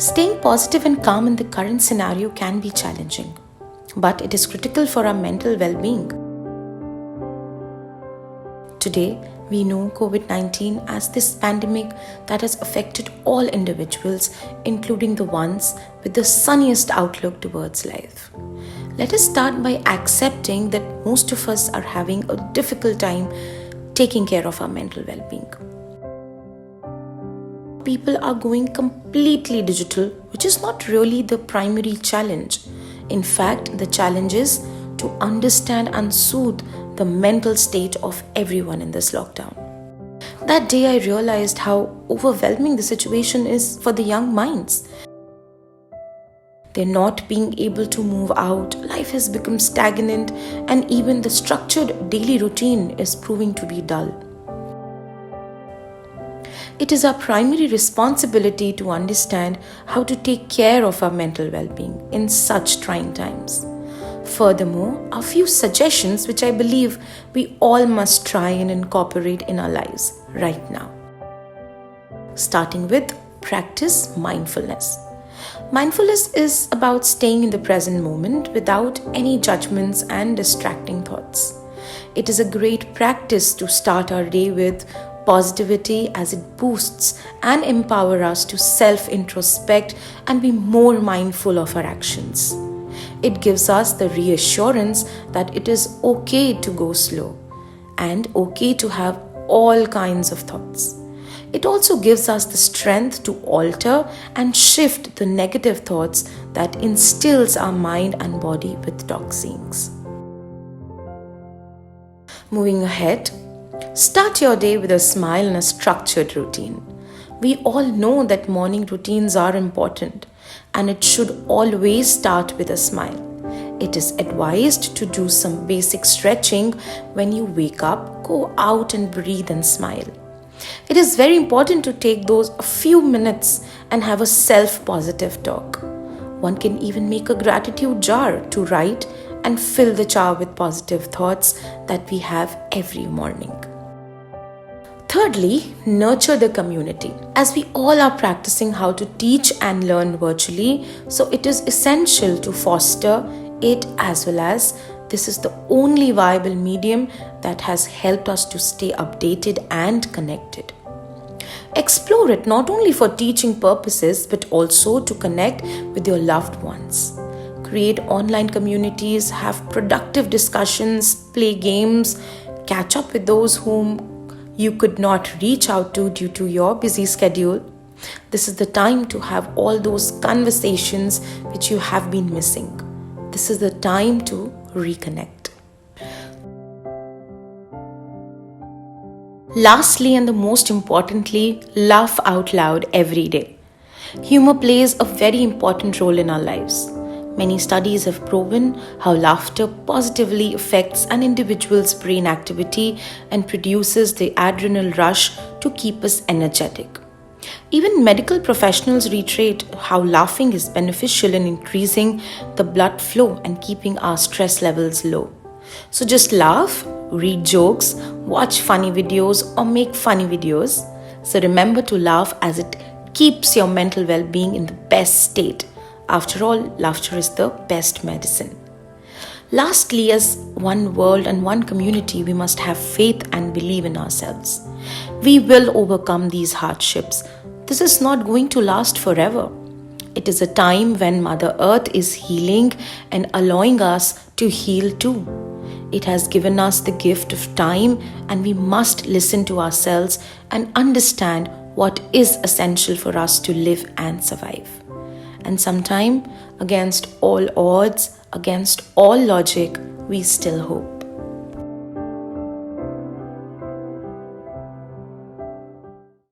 Staying positive and calm in the current scenario can be challenging, but it is critical for our mental well-being. Today, we know COVID-19 as this pandemic that has affected all individuals, including the ones with the sunniest outlook towards life. Let us start by accepting that most of us are having a difficult time taking care of our mental well-being. People are going completely digital, which is not really the primary challenge. In fact, the challenge is to understand and soothe the mental state of everyone in this lockdown. That day I realized how overwhelming the situation is for the young minds. They're not being able to move out, life has become stagnant, and even the structured daily routine is proving to be dull. It is our primary responsibility to understand how to take care of our mental well-being in such trying times. Furthermore, a few suggestions which I believe we all must try and incorporate in our lives right now. Starting with practice mindfulness. Mindfulness is about staying in the present moment without any judgments and distracting thoughts. It is a great practice to start our day with positivity, as it boosts and empowers us to self-introspect and be more mindful of our actions. It gives us the reassurance that it is okay to go slow and okay to have all kinds of thoughts. It also gives us the strength to alter and shift the negative thoughts that instills our mind and body with toxins. Moving ahead, start your day with a smile and a structured routine. We all know that morning routines are important, and it should always start with a smile. It is advised to do some basic stretching when you wake up, go out and breathe and smile. It is very important to take those a few minutes and have a self-positive talk. One can even make a gratitude jar to write and fill the jar with positive thoughts that we have every morning. Thirdly, nurture the community. As we all are practicing how to teach and learn virtually, so it is essential to foster it, as well as this is the only viable medium that has helped us to stay updated and connected. Explore it not only for teaching purposes but also to connect with your loved ones. Create online communities, have productive discussions, play games, catch up with those whom you could not reach out to due to your busy schedule. This is the time to have all those conversations which you have been missing. This is the time to reconnect. Lastly, and the most importantly, laugh out loud every day. Humor plays a very important role in our lives. Many studies have proven how laughter positively affects an individual's brain activity and produces the adrenal rush to keep us energetic. Even medical professionals reiterate how laughing is beneficial in increasing the blood flow and keeping our stress levels low. So just laugh, read jokes, watch funny videos or make funny videos. So remember to laugh, as it keeps your mental well-being in the best state. After all, laughter is the best medicine. Lastly, as one world and one community, we must have faith and believe in ourselves. We will overcome these hardships. This is not going to last forever. It is a time when Mother Earth is healing and allowing us to heal too. It has given us the gift of time, and we must listen to ourselves and understand what is essential for us to live and survive. And sometime, against all odds, against all logic, we still hope.